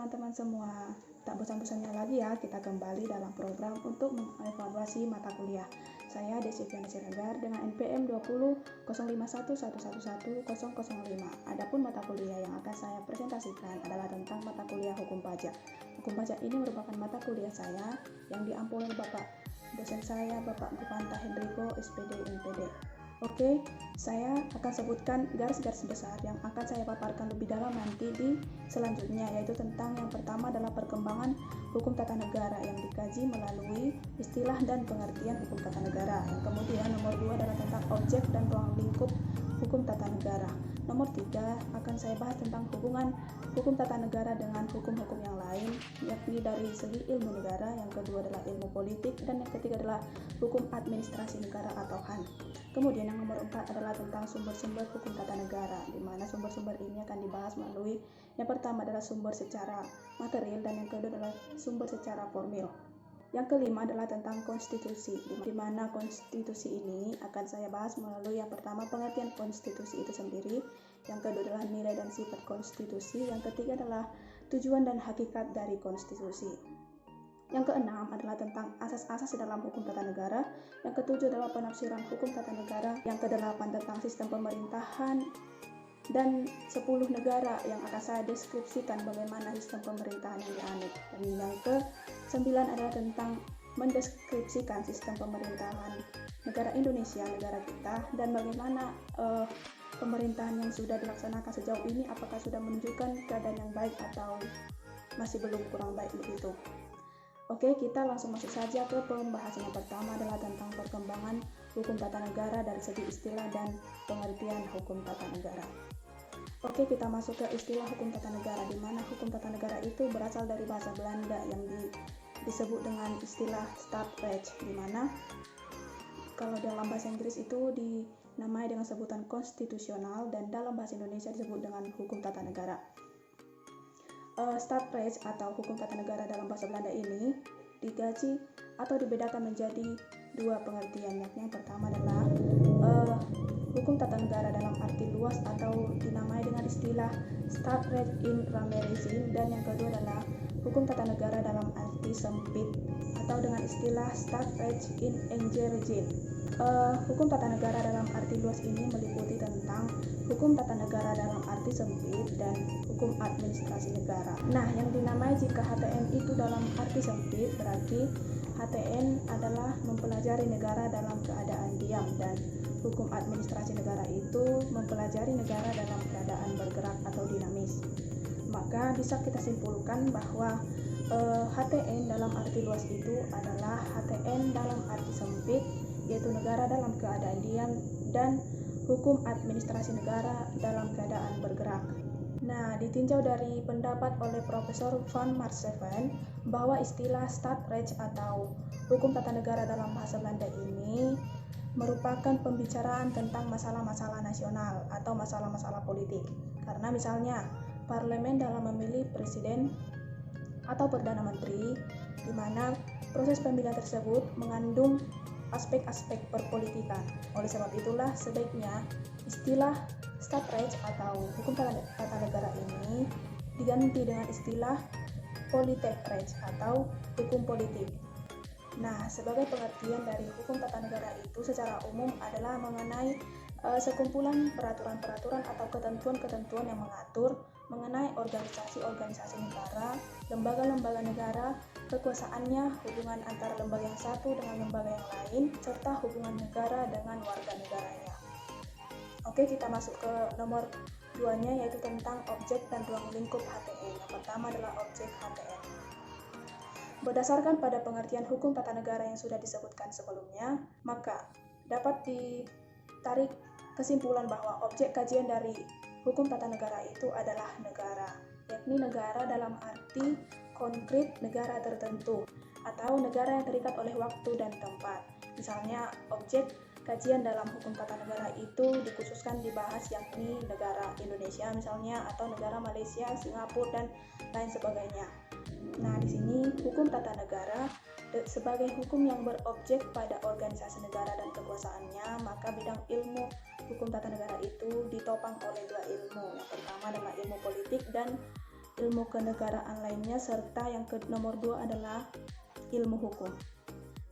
teman-teman semua. Tak bosan-bosannya lagi ya, kita kembali dalam program untuk mengevaluasi mata kuliah. Saya Desi Fiana Siregar dengan NPM 200511111005. Adapun mata kuliah yang akan saya presentasikan adalah tentang mata kuliah Hukum Pajak. Hukum Pajak ini merupakan mata kuliah saya yang diampu oleh Bapak dosen saya, Bapak Gupanta Hendriko, SPD, MPD. Oke, saya akan sebutkan garis-garis besar yang akan saya paparkan lebih dalam nanti di selanjutnya, yaitu tentang yang pertama adalah perkembangan hukum tata negara yang dikaji melalui istilah dan pengertian hukum tata negara. Yang kemudian nomor 2 adalah tentang objek dan ruang lingkup hukum tata negara. Nomor 3 akan saya bahas tentang hubungan hukum tata negara dengan hukum-hukum yang lain, yakni dari segi ilmu negara. Yang kedua adalah ilmu politik, dan yang ketiga adalah hukum administrasi negara atau HAN. Kemudian yang nomor 4 adalah tentang sumber-sumber hukum tata negara, di mana sumber-sumber ini akan dibahas melalui yang pertama adalah sumber secara material, dan yang kedua adalah sumber secara formil. Yang kelima adalah tentang konstitusi, di mana konstitusi ini akan saya bahas melalui yang pertama pengertian konstitusi itu sendiri, yang kedua adalah nilai dan sifat konstitusi, yang ketiga adalah tujuan dan hakikat dari konstitusi. Yang keenam adalah tentang asas-asas dalam hukum tata negara. Yang ketujuh adalah penafsiran hukum tata negara. Yang kedelapan tentang sistem pemerintahan dan 10 negara yang akan saya deskripsikan bagaimana sistem pemerintahan yang dianut. Dan yang ke-9 adalah tentang mendeskripsikan sistem pemerintahan negara Indonesia, negara kita, dan bagaimana pemerintahan yang sudah dilaksanakan sejauh ini, apakah sudah menunjukkan keadaan yang baik atau masih belum, kurang baik begitu. Oke, kita langsung masuk saja ke pembahasan. Yang pertama adalah tentang perkembangan hukum tata negara dari segi istilah dan pengertian hukum tata negara. Oke, kita masuk ke istilah hukum tata negara, di mana hukum tata negara itu berasal dari bahasa Belanda yang disebut dengan istilah Stadrecht, di mana kalau dalam bahasa Inggris itu dinamai dengan sebutan konstitusional, dan dalam bahasa Indonesia disebut dengan hukum tata negara. Stadrecht atau hukum tata negara dalam bahasa Belanda ini digaji atau dibedakan menjadi dua pengertian, yakni yang pertama adalah hukum tata negara dalam arti luas atau dinamai dengan istilah Stadrecht in ramere zin, dan yang kedua adalah hukum tata negara dalam arti sempit atau dengan istilah Stadrecht in engere zin. Hukum tata negara dalam arti luas ini meliputi tentang hukum tata negara dalam arti sempit dan hukum administrasi negara. Nah, yang dinamai jika HTN itu dalam arti sempit, berarti HTN adalah mempelajari negara dalam keadaan diam, dan hukum administrasi negara itu mempelajari negara dalam keadaan bergerak atau dinamis. Maka bisa kita simpulkan bahwa HTN dalam arti luas itu adalah HTN dalam arti sempit, yaitu negara dalam keadaan diam, dan hukum administrasi negara dalam keadaan bergerak. Nah, ditinjau dari pendapat oleh Profesor Van Maarschaveen bahwa istilah Stadrecht atau hukum tata negara dalam bahasa Belanda ini merupakan pembicaraan tentang masalah-masalah nasional atau masalah-masalah politik. Karena misalnya parlemen dalam memilih presiden atau perdana menteri, di mana proses pemilihan tersebut mengandung aspek-aspek perpolitikan. Oleh sebab itulah sebaiknya istilah Stadrecht atau hukum tata negara ini diganti dengan istilah Politrecht atau hukum politik. Nah, sebagai pengertian dari hukum tata negara itu secara umum adalah mengenai sekumpulan peraturan-peraturan atau ketentuan-ketentuan yang mengatur mengenai organisasi-organisasi negara, lembaga-lembaga negara, kekuasaannya, hubungan antara lembaga yang satu dengan lembaga yang lain, serta hubungan negara dengan warga negaranya. Oke, kita masuk ke nomor 2-nya, yaitu tentang objek dan ruang lingkup HTN. Yang pertama adalah objek HTN. Berdasarkan pada pengertian hukum tata negara yang sudah disebutkan sebelumnya, maka dapat ditarik kesimpulan bahwa objek kajian dari hukum tata negara itu adalah negara, yakni negara dalam arti konkret negara tertentu atau negara yang terikat oleh waktu dan tempat. Misalnya, objek kajian dalam hukum tata negara itu dikhususkan dibahas yakni negara Indonesia misalnya, atau negara Malaysia, Singapura, dan lain sebagainya. Nah, di sini hukum tata negara sebagai hukum yang berobjek pada organisasi negara dan kekuasaannya, maka bidang ilmu hukum tata negara itu ditopang oleh dua ilmu. Yang pertama adalah ilmu politik dan ilmu kenegaraan lainnya, serta yang nomor 2 adalah ilmu hukum.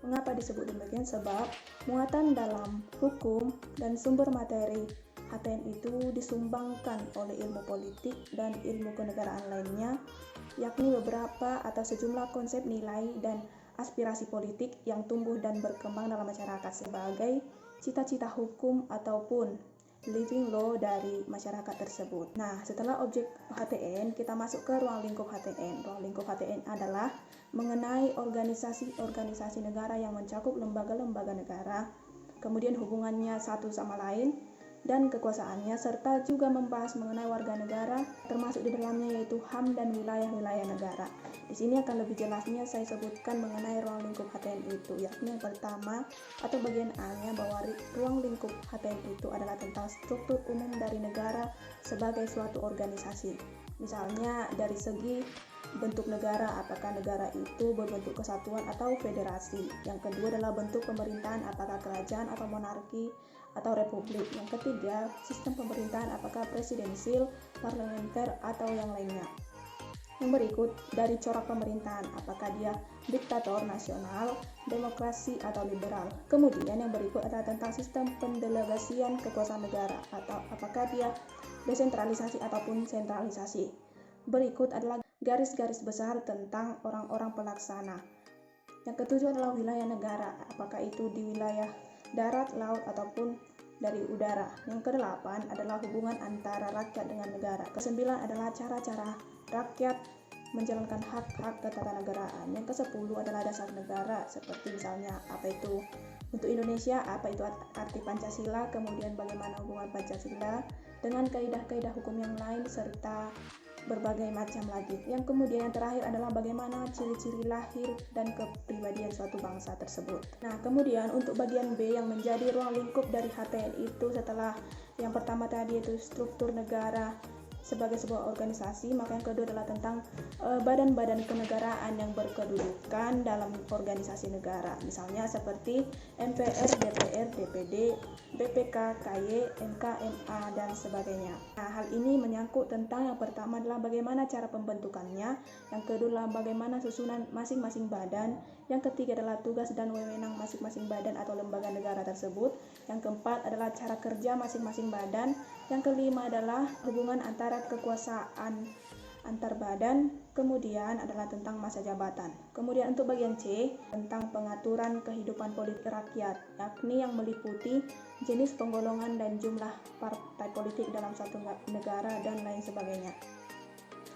Mengapa disebut demikian? Sebab muatan dalam hukum dan sumber materi HTN itu disumbangkan oleh ilmu politik dan ilmu kenegaraan lainnya, yakni beberapa atau sejumlah konsep, nilai, dan aspirasi politik yang tumbuh dan berkembang dalam masyarakat sebagai cita-cita hukum ataupun living law dari masyarakat tersebut. Nah, setelah objek HTN, kita masuk ke ruang lingkup HTN. Ruang lingkup HTN adalah mengenai organisasi-organisasi negara yang mencakup lembaga-lembaga negara, kemudian hubungannya satu sama lain, dan kekuasaannya, serta juga membahas mengenai warga negara, termasuk di dalamnya yaitu HAM dan wilayah-wilayah negara. Di sini akan lebih jelasnya saya sebutkan mengenai ruang lingkup HTN itu, yakni yang pertama atau bagian A-nya bahwa ruang lingkup HTN itu adalah tentang struktur umum dari negara sebagai suatu organisasi. Misalnya dari segi bentuk negara, apakah negara itu berbentuk kesatuan atau federasi. Yang kedua adalah bentuk pemerintahan, apakah kerajaan atau monarki atau republik. Yang ketiga, sistem pemerintahan, apakah presidensil, parlementer, atau yang lainnya. Yang berikut, dari corak pemerintahan, apakah dia diktator, nasional, demokrasi, atau liberal. Kemudian yang berikut adalah tentang sistem pendelegasian kekuasaan negara, atau apakah dia desentralisasi ataupun sentralisasi. Berikut adalah garis-garis besar tentang orang-orang pelaksana. Yang ketujuh adalah wilayah negara, apakah itu di wilayah darat, laut, ataupun dari udara. Yang kedelapan adalah hubungan antara rakyat dengan negara. Kesembilan adalah cara-cara rakyat menjalankan hak-hak ketatanegaraan. Yang kesepuluh adalah dasar negara, seperti misalnya apa itu untuk Indonesia, apa itu arti Pancasila, kemudian bagaimana hubungan Pancasila dengan kaidah-kaidah hukum yang lain, serta berbagai macam lagi. Yang kemudian yang terakhir adalah bagaimana ciri-ciri lahir dan kepribadian suatu bangsa tersebut. Nah, kemudian untuk bagian B yang menjadi ruang lingkup dari HTN itu, setelah yang pertama tadi itu struktur negara sebagai sebuah organisasi, maka yang kedua adalah tentang badan-badan kenegaraan yang berkedudukan dalam organisasi negara, misalnya seperti MPR, DPR, DPD, BPK, KY, MK, MA, dan sebagainya. Nah, hal ini menyangkut tentang yang pertama adalah bagaimana cara pembentukannya, yang kedua adalah bagaimana susunan masing-masing badan, yang ketiga adalah tugas dan wewenang masing-masing badan atau lembaga negara tersebut, yang keempat adalah cara kerja masing-masing badan, yang kelima adalah hubungan antara kekuasaan antar badan, kemudian adalah tentang masa jabatan. Kemudian untuk bagian C, tentang pengaturan kehidupan politik rakyat, yakni yang meliputi jenis penggolongan dan jumlah partai politik dalam satu negara dan lain sebagainya.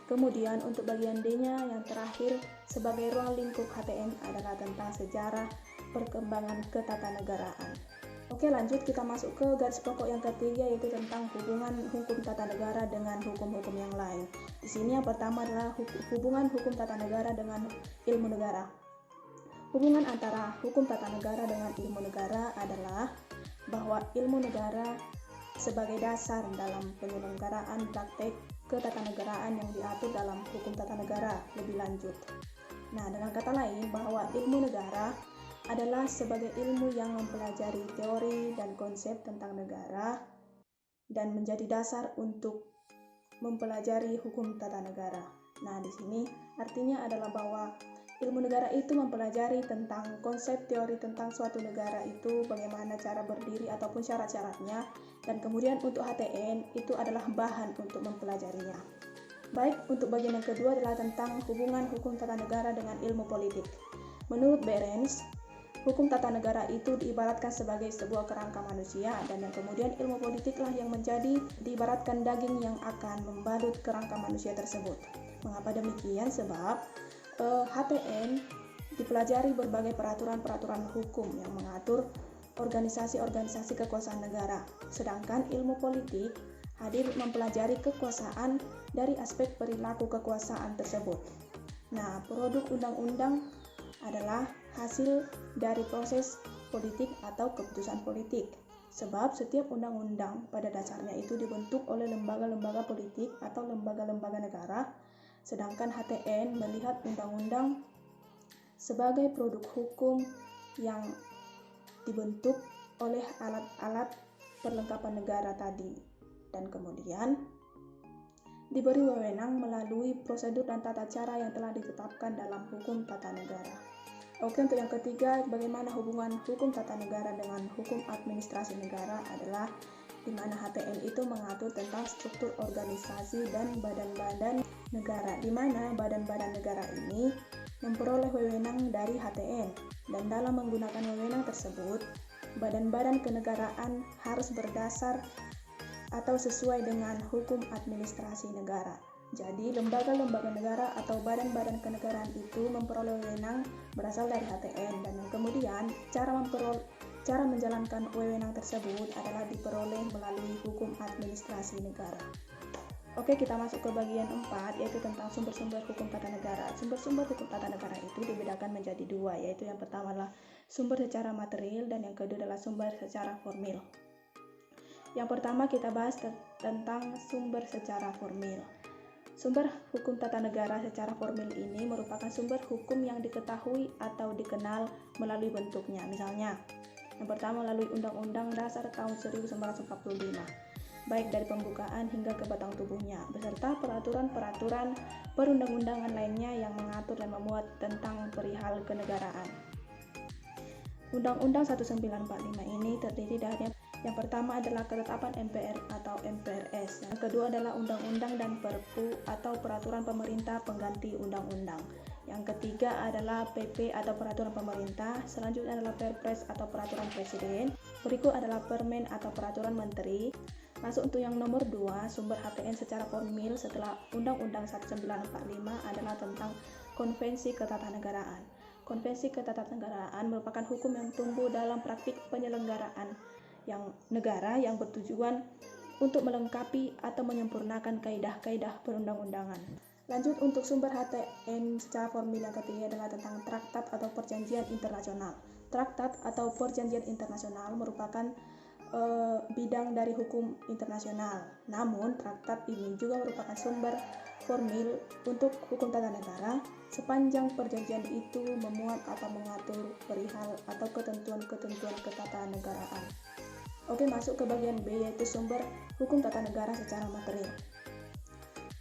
Kemudian untuk bagian D-nya yang terakhir sebagai ruang lingkup HTN adalah tentang sejarah perkembangan ketatanegaraan. Oke, lanjut kita masuk ke garis pokok yang ketiga, yaitu tentang hubungan hukum tata negara dengan hukum-hukum yang lain. Di sini yang pertama adalah hubungan hukum tata negara dengan ilmu negara. Hubungan antara hukum tata negara dengan ilmu negara adalah bahwa ilmu negara sebagai dasar dalam penyelenggaraan praktek ketatanegaraan yang diatur dalam hukum tata negara lebih lanjut. Nah, dengan kata lain bahwa ilmu negara adalah sebagai ilmu yang mempelajari teori dan konsep tentang negara dan menjadi dasar untuk mempelajari hukum tata negara. Nah, di sini artinya adalah bahwa ilmu negara itu mempelajari tentang konsep teori tentang suatu negara itu, bagaimana cara berdiri ataupun syarat-syaratnya, dan kemudian untuk HTN itu adalah bahan untuk mempelajarinya. Baik, untuk bagian yang kedua adalah tentang hubungan hukum tata negara dengan ilmu politik. Menurut Behrens, hukum tata negara itu diibaratkan sebagai sebuah kerangka manusia, dan yang kemudian ilmu politiklah yang menjadi diibaratkan daging yang akan membalut kerangka manusia tersebut. Mengapa demikian? Sebab HTN dipelajari berbagai peraturan-peraturan hukum yang mengatur organisasi-organisasi kekuasaan negara, sedangkan ilmu politik hadir mempelajari kekuasaan dari aspek perilaku kekuasaan tersebut. Nah, produk undang-undang adalah hasil dari proses politik atau keputusan politik. Sebab setiap undang-undang pada dasarnya itu dibentuk oleh lembaga-lembaga politik atau lembaga-lembaga negara, sedangkan HTN melihat undang-undang sebagai produk hukum yang dibentuk oleh alat-alat perlengkapan negara tadi. Dan kemudian diberi wewenang melalui prosedur dan tata cara yang telah ditetapkan dalam hukum tata negara. Oke, untuk yang ketiga, bagaimana hubungan hukum tata negara dengan hukum administrasi negara adalah di mana HTN itu mengatur tentang struktur organisasi dan badan-badan negara, di mana badan-badan negara ini memperoleh wewenang dari HTN, dan dalam menggunakan wewenang tersebut, badan-badan kenegaraan harus berdasar atau sesuai dengan hukum administrasi negara. Jadi, lembaga-lembaga negara atau badan-badan kenegaraan itu memperoleh wewenang berasal dari HTN, dan kemudian cara menjalankan wewenang tersebut adalah diperoleh melalui hukum administrasi negara. Oke, kita masuk ke bagian 4, yaitu tentang sumber-sumber hukum tata negara. Sumber-sumber hukum tata negara itu dibedakan menjadi dua, yaitu yang pertama adalah sumber secara material dan yang kedua adalah sumber secara formil. Yang pertama kita bahas tentang sumber secara formil. Sumber hukum tata negara secara formil ini merupakan sumber hukum yang diketahui atau dikenal melalui bentuknya. Misalnya, yang pertama melalui Undang-Undang Dasar tahun 1945, baik dari pembukaan hingga ke batang tubuhnya, beserta peraturan-peraturan perundang-undangan lainnya yang mengatur dan memuat tentang perihal kenegaraan. Undang-Undang 1945 ini terdiri dari yang pertama adalah ketetapan MPR atau MPRS. Yang kedua adalah undang-undang dan perpu atau peraturan pemerintah pengganti undang-undang. Yang ketiga adalah PP atau peraturan pemerintah. Selanjutnya adalah Perpres atau peraturan presiden. Berikut adalah Permen atau peraturan menteri. Masuk untuk yang nomor 2, sumber HTN secara formil setelah Undang-Undang 1945 adalah tentang Konvensi Ketatanegaraan. Konvensi Ketatanegaraan merupakan hukum yang tumbuh dalam praktik penyelenggaraan negara yang bertujuan untuk melengkapi atau menyempurnakan kaidah-kaidah perundang-undangan. Lanjut untuk sumber HTN secara formil yang ketiga adalah tentang traktat atau perjanjian internasional. Traktat atau perjanjian internasional merupakan bidang dari hukum internasional. Namun, traktat ini juga merupakan sumber formil untuk hukum tata negara sepanjang perjanjian itu memuat atau mengatur perihal atau ketentuan-ketentuan ketatanegaraan. Oke, masuk ke bagian B, yaitu sumber hukum tata negara secara material.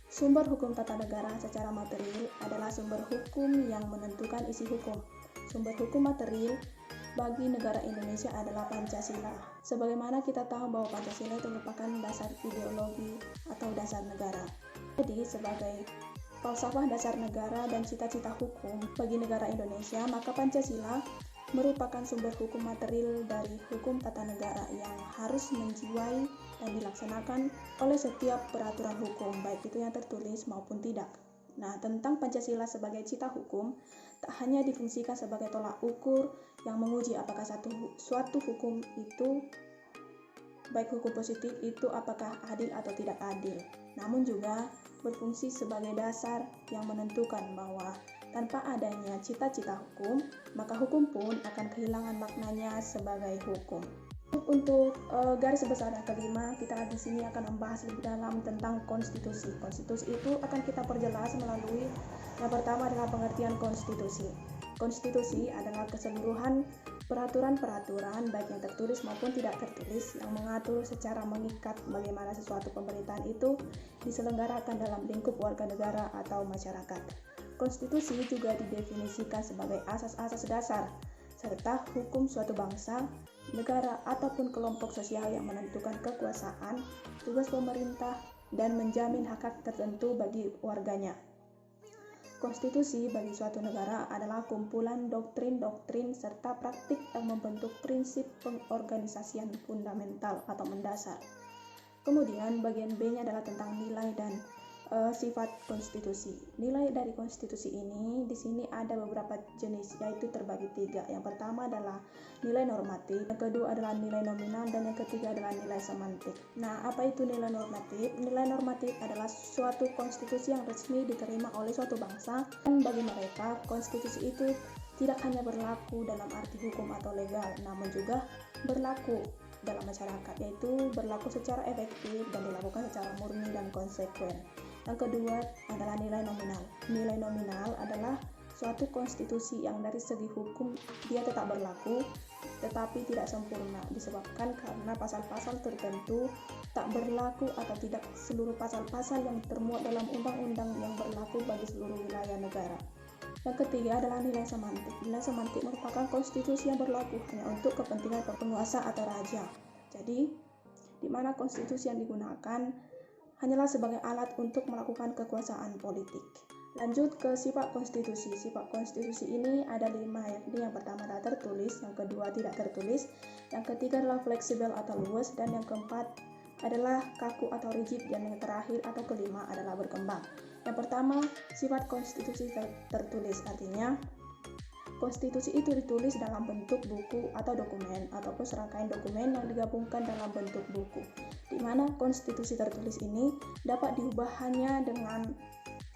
Sumber hukum tata negara secara material adalah sumber hukum yang menentukan isi hukum. Sumber hukum material bagi negara Indonesia adalah Pancasila. Sebagaimana kita tahu bahwa Pancasila itu merupakan dasar ideologi atau dasar negara. Jadi, sebagai falsafah dasar negara dan cita-cita hukum bagi negara Indonesia, maka Pancasila merupakan sumber hukum material dari hukum tata negara yang harus menjiwai dan dilaksanakan oleh setiap peraturan hukum, baik itu yang tertulis maupun tidak. Nah, tentang Pancasila sebagai cita hukum, tak hanya difungsikan sebagai tolak ukur yang menguji apakah suatu hukum itu, baik hukum positif itu apakah adil atau tidak adil, namun juga berfungsi sebagai dasar yang menentukan bahwa tanpa adanya cita-cita hukum, maka hukum pun akan kehilangan maknanya sebagai hukum. Untuk garis besar yang kelima, kita di sini akan membahas lebih dalam tentang konstitusi. Konstitusi itu akan kita perjelas melalui yang pertama adalah pengertian konstitusi. Konstitusi adalah keseluruhan peraturan-peraturan baik yang tertulis maupun tidak tertulis yang mengatur secara mengikat bagaimana sesuatu pemerintahan itu diselenggarakan dalam lingkup warga negara atau masyarakat. Konstitusi juga didefinisikan sebagai asas-asas dasar serta hukum suatu bangsa, negara ataupun kelompok sosial yang menentukan kekuasaan, tugas pemerintah, dan menjamin hak-hak tertentu bagi warganya. Konstitusi bagi suatu negara adalah kumpulan doktrin-doktrin serta praktik yang membentuk prinsip pengorganisasian fundamental atau mendasar. Kemudian bagian B-nya adalah tentang nilai dan sifat konstitusi. Nilai dari konstitusi ini di sini ada beberapa jenis, yaitu terbagi 3. Yang pertama adalah nilai normatif, yang kedua adalah nilai nominal, dan yang ketiga adalah nilai semantik. Nah, apa itu nilai normatif? Nilai normatif adalah suatu konstitusi yang resmi diterima oleh suatu bangsa, dan bagi mereka konstitusi itu tidak hanya berlaku dalam arti hukum atau legal, namun juga berlaku dalam masyarakat, yaitu berlaku secara efektif dan dilakukan secara murni dan konsekuen. Yang kedua adalah nilai nominal. Nilai nominal adalah suatu konstitusi yang dari segi hukum dia tetap berlaku, tetapi tidak sempurna disebabkan karena pasal-pasal tertentu tak berlaku atau tidak seluruh pasal-pasal yang termuat dalam undang-undang yang berlaku bagi seluruh wilayah negara. Yang ketiga adalah nilai semantik. Nilai semantik merupakan konstitusi yang berlaku hanya untuk kepentingan penguasa atau raja. Jadi, di mana konstitusi yang digunakan hanyalah sebagai alat untuk melakukan kekuasaan politik. Lanjut ke sifat konstitusi. Sifat konstitusi ini ada 5, yakni yang pertama adalah tertulis, yang kedua tidak tertulis, yang ketiga adalah fleksibel atau luas, dan yang keempat adalah kaku atau rigid, dan yang terakhir atau kelima adalah berkembang. Yang pertama, sifat konstitusi tertulis, artinya konstitusi itu ditulis dalam bentuk buku atau dokumen ataupun serangkaian dokumen yang digabungkan dalam bentuk buku, di mana konstitusi tertulis ini dapat diubah hanya dengan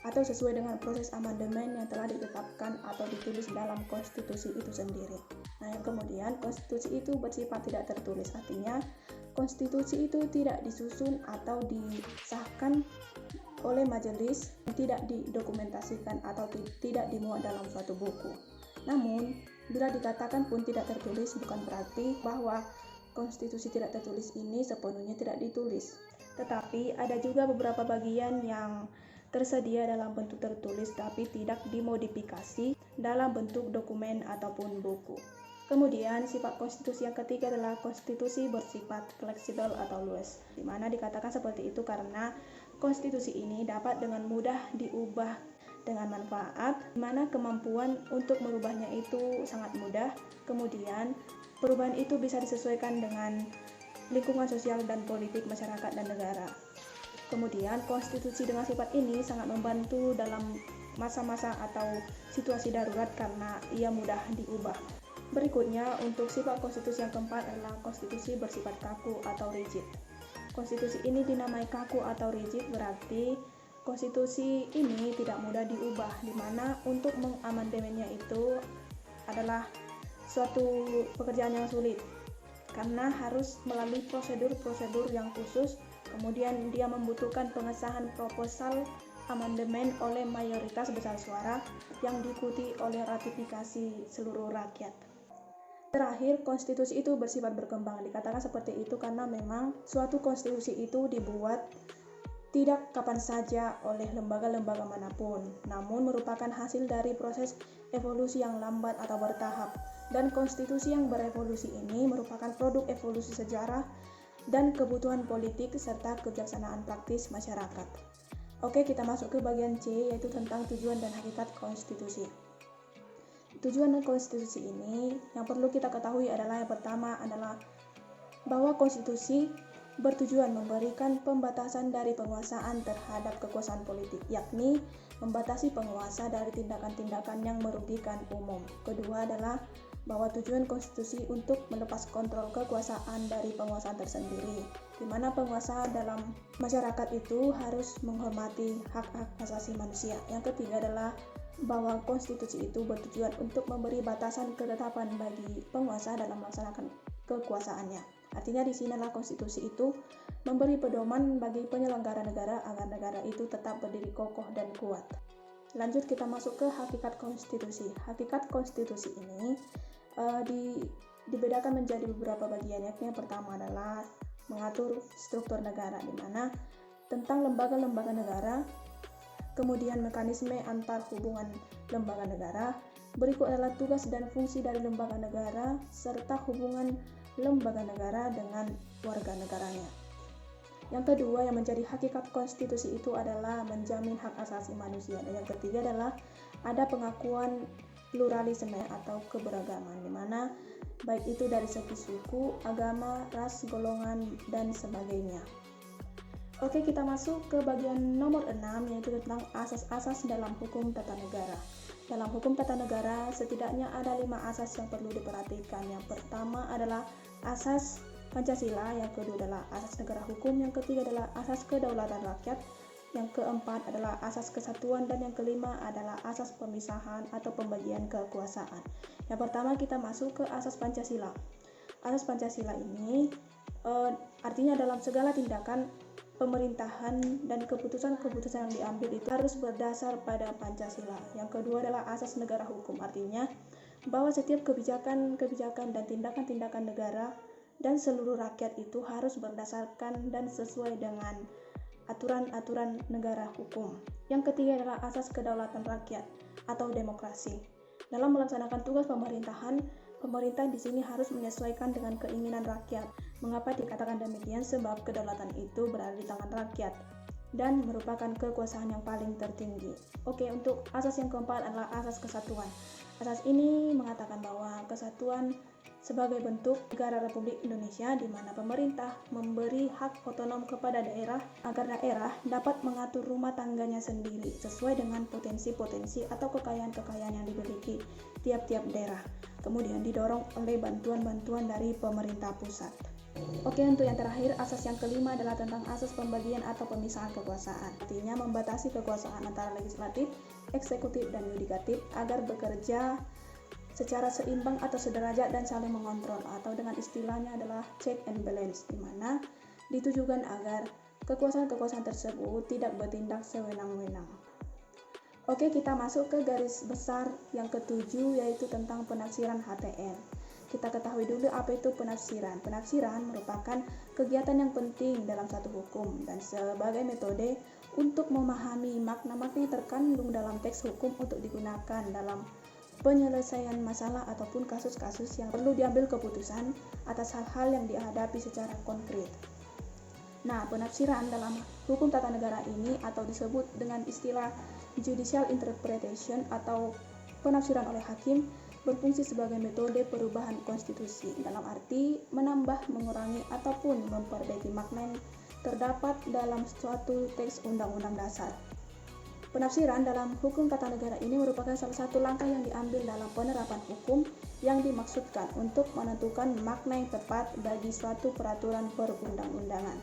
atau sesuai dengan proses amandemen yang telah ditetapkan atau ditulis dalam konstitusi itu sendiri. Nah, yang kemudian konstitusi itu bersifat tidak tertulis, artinya konstitusi itu tidak disusun atau disahkan oleh majelis, tidak didokumentasikan atau tidak dimuat dalam suatu buku. Namun, bila dikatakan pun tidak tertulis, bukan berarti bahwa konstitusi tidak tertulis ini sepenuhnya tidak ditulis. Tetapi ada juga beberapa bagian yang tersedia dalam bentuk tertulis tapi tidak dimodifikasi dalam bentuk dokumen ataupun buku. Kemudian sifat konstitusi yang ketiga adalah konstitusi bersifat fleksibel atau luas, di mana dikatakan seperti itu karena konstitusi ini dapat dengan mudah diubah dengan manfaat, di mana kemampuan untuk merubahnya itu sangat mudah. Kemudian perubahan itu bisa disesuaikan dengan lingkungan sosial dan politik masyarakat dan negara. Kemudian konstitusi dengan sifat ini sangat membantu dalam masa-masa atau situasi darurat karena ia mudah diubah. Berikutnya, untuk sifat konstitusi yang keempat adalah konstitusi bersifat kaku atau rigid. Konstitusi ini dinamai kaku atau rigid berarti konstitusi ini tidak mudah diubah, di mana untuk mengamandemennya itu adalah suatu pekerjaan yang sulit karena harus melalui prosedur-prosedur yang khusus. Kemudian dia membutuhkan pengesahan proposal amandemen oleh mayoritas besar suara yang diikuti oleh ratifikasi seluruh rakyat. Terakhir, konstitusi itu bersifat berkembang. Dikatakan seperti itu karena memang suatu konstitusi itu dibuat tidak kapan saja oleh lembaga-lembaga manapun, namun merupakan hasil dari proses evolusi yang lambat atau bertahap. Dan konstitusi yang berevolusi ini merupakan produk evolusi sejarah dan kebutuhan politik serta kebijaksanaan praktis masyarakat. Oke, kita masuk ke bagian C, yaitu tentang tujuan dan hakikat konstitusi. Tujuan dan konstitusi ini yang perlu kita ketahui adalah yang pertama adalah bahwa konstitusi bertujuan memberikan pembatasan dari penguasaan terhadap kekuasaan politik, yakni membatasi penguasa dari tindakan-tindakan yang merugikan umum. Kedua adalah bahwa tujuan konstitusi untuk melepas kontrol kekuasaan dari penguasaan tersendiri, di mana penguasa dalam masyarakat itu harus menghormati hak-hak asasi manusia. Yang ketiga adalah bahwa konstitusi itu bertujuan untuk memberi batasan ketetapan bagi penguasa dalam melaksanakan kekuasaannya. Artinya di sinilah konstitusi itu memberi pedoman bagi penyelenggara negara agar negara itu tetap berdiri kokoh dan kuat. Lanjut kita masuk ke hakikat konstitusi. Hakikat konstitusi ini dibedakan menjadi beberapa bagian, yakni yang pertama adalah mengatur struktur negara, di mana tentang lembaga-lembaga negara, kemudian mekanisme antar hubungan lembaga negara, berikut adalah tugas dan fungsi dari lembaga negara, serta hubungan lembaga negara dengan warga negaranya. Yang kedua yang menjadi hakikat konstitusi itu adalah menjamin hak asasi manusia, dan yang ketiga adalah ada pengakuan pluralisme atau keberagaman, di mana baik itu dari segi suku, agama, ras, golongan, dan sebagainya. Oke, kita masuk ke bagian nomor 6, yaitu tentang asas-asas dalam hukum tata negara. Dalam hukum tata negara, setidaknya ada 5 asas yang perlu diperhatikan. Yang pertama adalah asas Pancasila, yang kedua adalah asas negara hukum, yang ketiga adalah asas kedaulatan rakyat, yang keempat adalah asas kesatuan, dan yang kelima adalah asas pemisahan atau pembagian kekuasaan. Yang pertama kita masuk ke asas Pancasila. Asas Pancasila ini artinya dalam segala tindakan pemerintahan dan keputusan-keputusan yang diambil itu harus berdasar pada Pancasila. Yang kedua adalah asas negara hukum, artinya bahwa setiap kebijakan dan tindakan-tindakan negara dan seluruh rakyat itu harus berdasarkan dan sesuai dengan aturan-aturan negara hukum. Yang ketiga adalah asas kedaulatan rakyat atau demokrasi. Dalam melaksanakan tugas pemerintahan, pemerintah di sini harus menyesuaikan dengan keinginan rakyat. Mengapa dikatakan demikian? Sebab kedaulatan itu berada di tangan rakyat dan merupakan kekuasaan yang paling tertinggi. Oke, untuk asas yang keempat adalah asas kesatuan. Asas ini mengatakan bahwa kesatuan sebagai bentuk negara Republik Indonesia di mana pemerintah memberi hak otonom kepada daerah agar daerah dapat mengatur rumah tangganya sendiri sesuai dengan potensi-potensi atau kekayaan-kekayaan yang dimiliki tiap-tiap daerah. Kemudian didorong oleh bantuan-bantuan dari pemerintah pusat. Oke, untuk yang terakhir, asas yang kelima adalah tentang asas pembagian atau pemisahan kekuasaan. Artinya membatasi kekuasaan antara legislatif, eksekutif, dan yudikatif agar bekerja secara seimbang atau sederajat dan saling mengontrol, atau dengan istilahnya adalah check and balance, di mana ditujukan agar kekuasaan-kekuasaan tersebut tidak bertindak sewenang-wenang. Oke, kita masuk ke garis besar yang ketujuh, yaitu tentang penafsiran HTN. Kita ketahui dulu apa itu penafsiran. Penafsiran merupakan kegiatan yang penting dalam satu hukum dan sebagai metode untuk memahami makna-makna yang terkandung dalam teks hukum untuk digunakan dalam penyelesaian masalah ataupun kasus-kasus yang perlu diambil keputusan atas hal-hal yang dihadapi secara konkret. Nah, penafsiran dalam hukum tata negara ini atau disebut dengan istilah judicial interpretation atau penafsiran oleh hakim berfungsi sebagai metode perubahan konstitusi dalam arti menambah, mengurangi, ataupun memperbaiki makna yang terdapat dalam suatu teks undang-undang dasar. Penafsiran dalam hukum tata negara ini merupakan salah satu langkah yang diambil dalam penerapan hukum yang dimaksudkan untuk menentukan makna yang tepat bagi suatu peraturan perundang-undangan.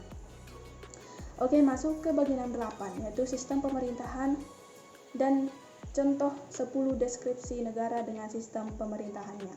Oke, masuk ke bagian 8, yaitu sistem pemerintahan dan contoh 10 deskripsi negara dengan sistem pemerintahannya.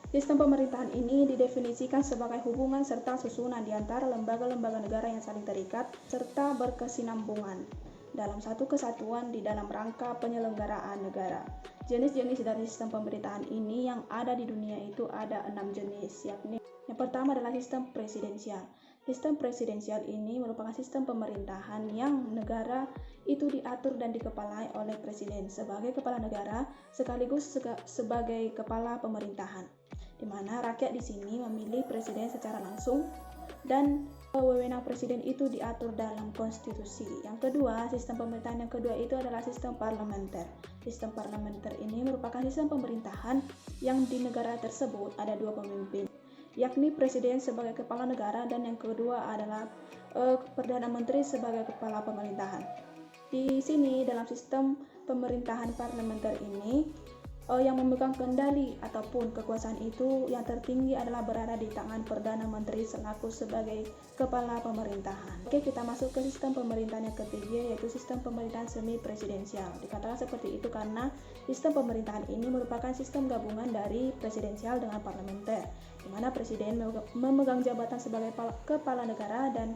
Sistem pemerintahan ini didefinisikan sebagai hubungan serta susunan di antara lembaga-lembaga negara yang saling terikat serta berkesinambungan dalam satu kesatuan di dalam rangka penyelenggaraan negara. Jenis-jenis dari sistem pemerintahan ini yang ada di dunia itu ada 6 jenis, yakni yang pertama adalah sistem presidensial. Sistem presidensial ini merupakan sistem pemerintahan yang negara itu diatur dan dikepalai oleh presiden sebagai kepala negara sekaligus sebagai kepala pemerintahan, di mana rakyat di sini memilih presiden secara langsung dan wewenang presiden itu diatur dalam konstitusi. Yang kedua, sistem pemerintahan yang kedua itu adalah sistem parlementer. Sistem parlementer ini merupakan sistem pemerintahan yang di negara tersebut ada 2 pemimpin, yakni presiden sebagai kepala negara dan yang kedua adalah Perdana Menteri sebagai kepala pemerintahan. Di sini dalam sistem pemerintahan parlementer ini yang memegang kendali ataupun kekuasaan itu yang tertinggi adalah berada di tangan Perdana Menteri selaku sebagai kepala pemerintahan. Oke, kita masuk ke sistem pemerintahan yang ketiga, yaitu sistem pemerintahan semi presidensial. Dikatakan seperti itu karena sistem pemerintahan ini merupakan sistem gabungan dari presidensial dengan parlementer, di mana presiden memegang jabatan sebagai kepala negara dan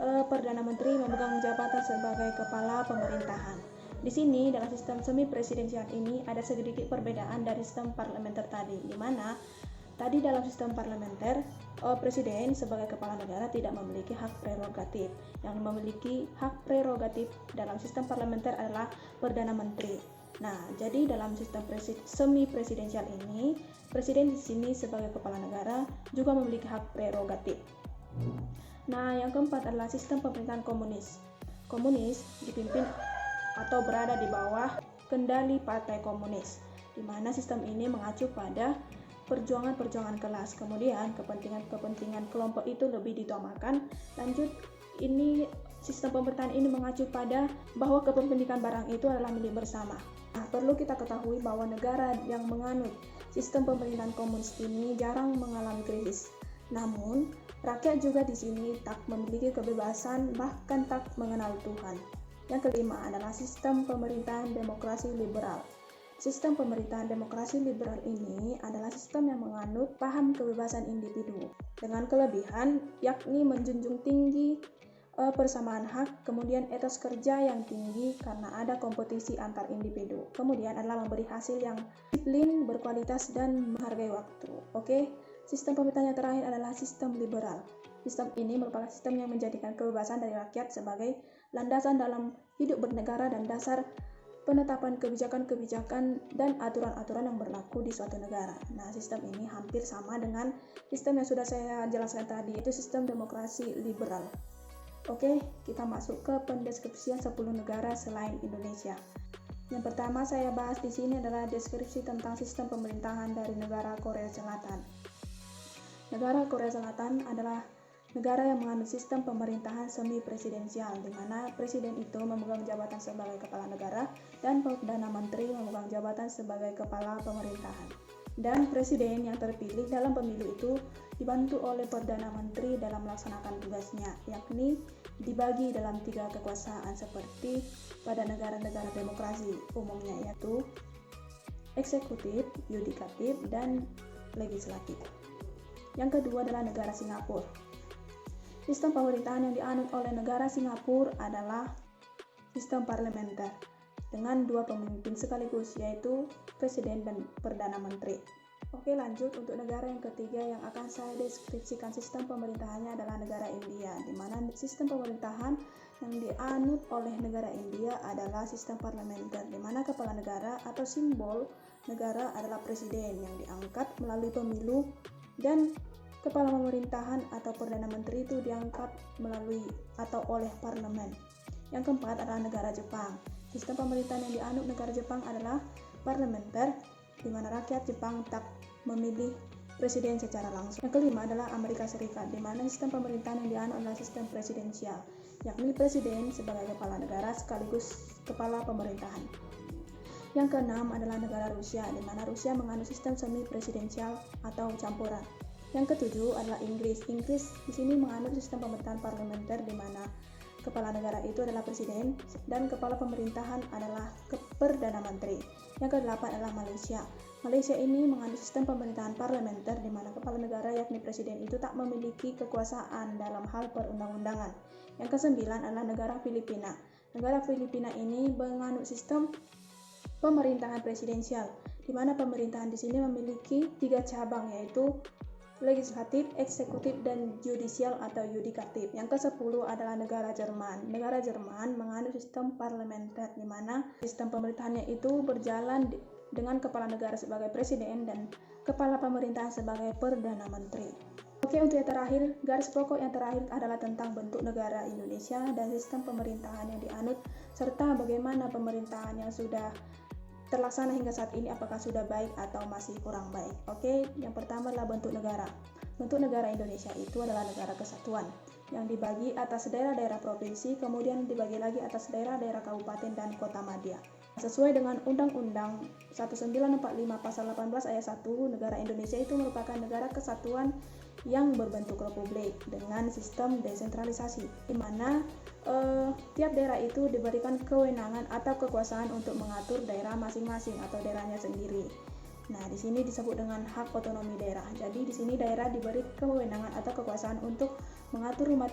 Perdana Menteri memegang jabatan sebagai kepala pemerintahan. Di sini dalam sistem semi presidensial ini ada sedikit perbedaan dari sistem parlementer tadi, di mana tadi dalam sistem parlementer presiden sebagai kepala negara tidak memiliki hak prerogatif. Yang memiliki hak prerogatif dalam sistem parlementer adalah Perdana Menteri. Nah, jadi dalam sistem semi presidensial ini presiden di sini sebagai kepala negara juga memiliki hak prerogatif. Nah, yang keempat adalah sistem pemerintahan komunis. Komunis dipimpin atau berada di bawah kendali Partai Komunis, di mana sistem ini mengacu pada perjuangan-perjuangan kelas. Kemudian kepentingan-kepentingan kelompok itu lebih diutamakan. Lanjut, ini sistem pemerintahan ini mengacu pada bahwa kepemilikan barang itu adalah milik bersama. Nah, perlu kita ketahui bahwa negara yang menganut sistem pemerintahan komunis ini jarang mengalami krisis. Namun, rakyat juga di sini tak memiliki kebebasan, bahkan tak mengenal Tuhan. Yang kelima adalah sistem pemerintahan demokrasi liberal. Sistem pemerintahan demokrasi liberal ini adalah sistem yang menganut paham kebebasan individu dengan kelebihan yakni menjunjung tinggi persamaan hak, kemudian etos kerja yang tinggi karena ada kompetisi antar individu. Kemudian adalah memberi hasil yang disiplin, berkualitas, dan menghargai waktu. Oke, sistem pemerintahan yang terakhir adalah sistem liberal. Sistem ini merupakan sistem yang menjadikan kebebasan dari rakyat sebagai landasan dalam hidup bernegara dan dasar penetapan kebijakan-kebijakan dan aturan-aturan yang berlaku di suatu negara. Nah, sistem ini hampir sama dengan sistem yang sudah saya jelaskan tadi, yaitu sistem demokrasi liberal. Oke, kita masuk ke pendeskripsian 10 negara selain Indonesia. Yang pertama saya bahas di sini adalah deskripsi tentang sistem pemerintahan dari negara Korea Selatan. Negara Korea Selatan adalah negara yang menganut sistem pemerintahan semi presidensial, di mana presiden itu memegang jabatan sebagai kepala negara dan perdana menteri memegang jabatan sebagai kepala pemerintahan. Dan presiden yang terpilih dalam pemilu itu dibantu oleh perdana menteri dalam melaksanakan tugasnya, yakni dibagi dalam 3 kekuasaan seperti pada negara-negara demokrasi umumnya, yaitu eksekutif, yudikatif, dan legislatif. Yang kedua adalah negara Singapura. Sistem pemerintahan yang dianut oleh negara Singapura adalah sistem parlementer dengan 2 pemimpin sekaligus, yaitu presiden dan perdana menteri. Oke, lanjut untuk negara yang ketiga yang akan saya deskripsikan sistem pemerintahannya adalah negara India, di mana sistem pemerintahan yang dianut oleh negara India adalah sistem parlementer, di mana kepala negara atau simbol negara adalah presiden yang diangkat melalui pemilu dan kepala pemerintahan atau perdana menteri itu diangkat melalui atau oleh parlemen. Yang keempat adalah negara Jepang. Sistem pemerintahan yang dianut negara Jepang adalah parlementer, di mana rakyat Jepang tak memilih presiden secara langsung. Yang kelima adalah Amerika Serikat, di mana sistem pemerintahan yang dianut adalah sistem presidensial, yakni presiden sebagai kepala negara sekaligus kepala pemerintahan. Yang keenam adalah negara Rusia, di mana Rusia menganut sistem semi presidensial atau campuran. Yang ketujuh adalah Inggris. Inggris di sini menganut sistem pemerintahan parlementer, di mana kepala negara itu adalah presiden dan kepala pemerintahan adalah perdana menteri. Yang kedelapan adalah Malaysia. Malaysia ini menganut sistem pemerintahan parlementer, di mana kepala negara yakni presiden itu tak memiliki kekuasaan dalam hal perundang-undangan. Yang kesembilan adalah negara Filipina. Negara Filipina ini menganut sistem pemerintahan presidensial, di mana pemerintahan di sini memiliki 3 cabang, yaitu legislatif, eksekutif, dan yudisial atau yudikatif. Yang ke-10 adalah negara Jerman. Negara Jerman menganut sistem parlementer, di mana sistem pemerintahannya itu berjalan dengan kepala negara sebagai presiden dan kepala pemerintahan sebagai perdana menteri. Oke, untuk yang terakhir, garis pokok yang terakhir adalah tentang bentuk negara Indonesia dan sistem pemerintahan yang dianut, serta bagaimana pemerintahan yang sudah terlaksana hingga saat ini, apakah sudah baik atau masih kurang baik. Oke, yang pertama adalah bentuk negara. Bentuk negara Indonesia itu adalah negara kesatuan yang dibagi atas daerah-daerah provinsi, kemudian dibagi lagi atas daerah-daerah kabupaten dan kota madya. Sesuai dengan Undang-Undang 1945 Pasal 18 Ayat 1, negara Indonesia itu merupakan negara kesatuan yang berbentuk republik dengan sistem desentralisasi, di mana tiap daerah itu diberikan kewenangan atau kekuasaan untuk mengatur daerah masing-masing atau daerahnya sendiri. Nah, di sini disebut dengan hak otonomi daerah. Jadi di sini daerah diberi kewenangan atau kekuasaan untuk mengatur rumah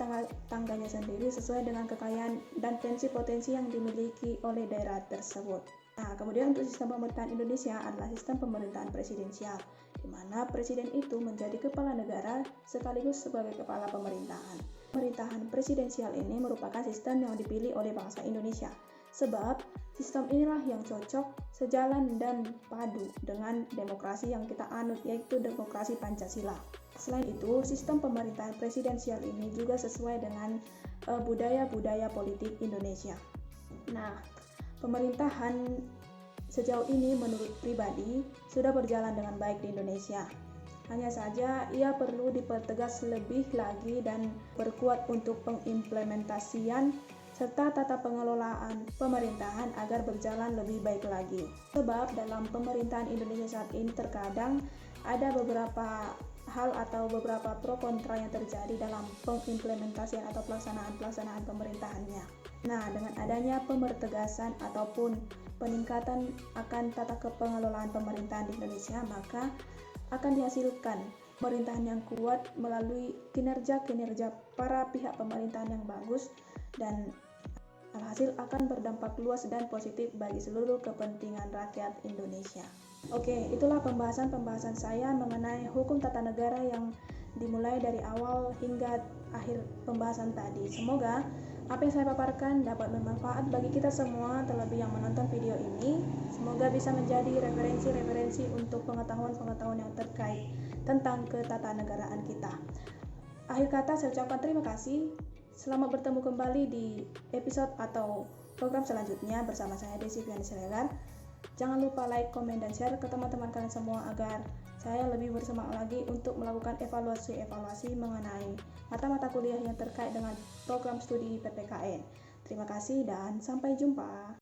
tangganya sendiri sesuai dengan kekayaan dan potensi yang dimiliki oleh daerah tersebut. Nah, kemudian untuk sistem pemerintahan Indonesia adalah sistem pemerintahan presidensial, di mana presiden itu menjadi kepala negara sekaligus sebagai kepala pemerintahan. Pemerintahan presidensial ini merupakan sistem yang dipilih oleh bangsa Indonesia, sebab sistem inilah yang cocok, sejalan, dan padu dengan demokrasi yang kita anut, yaitu demokrasi Pancasila. Selain itu, sistem pemerintahan presidensial ini juga sesuai dengan budaya-budaya politik Indonesia. Nah, pemerintahan sejauh ini menurut pribadi sudah berjalan dengan baik di Indonesia. Hanya saja ia perlu dipertegas lebih lagi dan berkuat untuk pengimplementasian serta tata pengelolaan pemerintahan agar berjalan lebih baik lagi. Sebab dalam pemerintahan Indonesia saat ini terkadang ada beberapa hal atau beberapa pro kontra yang terjadi dalam pengimplementasian atau pelaksanaan pemerintahannya. Nah, dengan adanya pemertegasan ataupun peningkatan akan tata kepengelolaan pemerintahan di Indonesia, maka akan dihasilkan pemerintahan yang kuat melalui kinerja-kinerja para pihak pemerintahan yang bagus, dan alhasil akan berdampak luas dan positif bagi seluruh kepentingan rakyat Indonesia. Oke, itulah pembahasan saya mengenai hukum tata negara yang dimulai dari awal hingga akhir pembahasan tadi. Semoga apa yang saya paparkan dapat bermanfaat bagi kita semua, terlebih yang menonton video ini. Semoga bisa menjadi referensi-referensi untuk pengetahuan-pengetahuan yang terkait tentang ketatanegaraan kita. Akhir kata saya ucapkan terima kasih. Selamat bertemu kembali di episode atau program selanjutnya bersama saya Desi Fiani Siregar. Jangan lupa like, komen, dan share ke teman-teman kalian semua agar saya lebih bersemangat lagi untuk melakukan evaluasi mengenai mata-mata kuliah yang terkait dengan program studi PPKN. Terima kasih dan sampai jumpa.